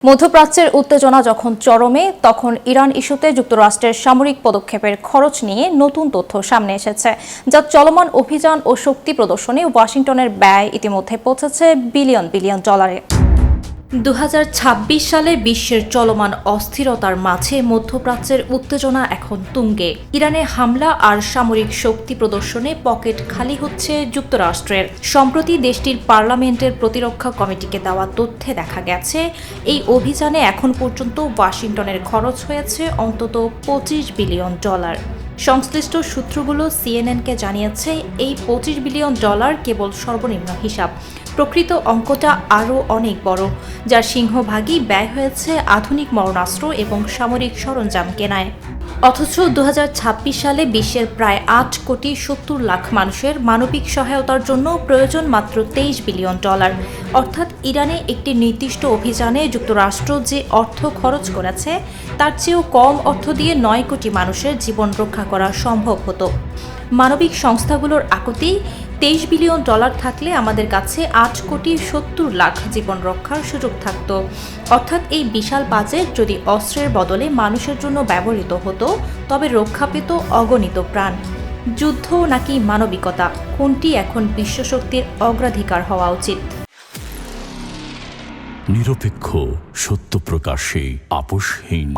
মধ্যপ্রাচ্যের উত্তেজনা যখন চরমে, তখন ইরান ইস্যুতে যুক্তরাষ্ট্রের সামরিক পদক্ষেপের খরচ নিয়ে নতুন তথ্য সামনে এসেছে, যা চলমান অভিযান ও শক্তি প্রদর্শনে ওয়াশিংটনের ব্যয় ইতিমধ্যে পৌঁছেছে বিলিয়ন বিলিয়ন ডলারে। 2026 সালে বিশ্বের চলমান অস্থিরতার মাঝে মধ্যপ্রাচ্যের উত্তেজনা এখন তুঙ্গে। ইরানে হামলা আর সামরিক শক্তি প্রদর্শনে পকেট খালি হচ্ছে যুক্তরাষ্ট্রের। সম্প্রতি দেশটির পার্লামেন্টের প্রতিরক্ষা কমিটিকে দেওয়া তথ্যে দেখা গেছে, এই অভিযানে এখন পর্যন্ত ওয়াশিংটনের খরচ হয়েছে অন্তত $25 বিলিয়ন। সংশ্লিষ্ট সূত্রগুলো সিএনএনকে জানিয়েছে, এই $25 বিলিয়ন কেবল সর্বনিম্ন হিসাব। প্রকৃত অঙ্কটা আরও অনেক বড়, যার সিংহভাগই ব্যয় হয়েছে আধুনিক মরণাস্ত্র এবং সামরিক সরঞ্জাম কেনায়। অথচ 2026 সালে বিশ্বের প্রায় 8,70,00,000 মানুষের মানবিক সহায়তার জন্য প্রয়োজন মাত্র $23 বিলিয়ন। অর্থাৎ ইরানে একটি নির্দিষ্ট অভিযানে যুক্তরাষ্ট্র যে অর্থ খরচ করেছে, তার চেয়েও কম অর্থ দিয়ে 9 কোটি মানুষের জীবন রক্ষা করা সম্ভব হতো। মানবিক সংস্থাগুলোর আকুতি, $23 বিলিয়ন থাকলে আমাদের কাছে 8,70,00,000 জীবন রক্ষার সুযোগ থাকত। অর্থাৎ এই বিশাল বাজেট যদি অস্ত্রের বদলে মানুষের জন্য ব্যবহৃত হতো, তবে রক্ষা পেত অগণিত প্রাণ। যুদ্ধ নাকি মানবিকতা, কোনটি এখন বিশ্বশক্তির অগ্রাধিকার হওয়া উচিত? নিরপেক্ষ, সত্য প্রকাশে আপোষহীন।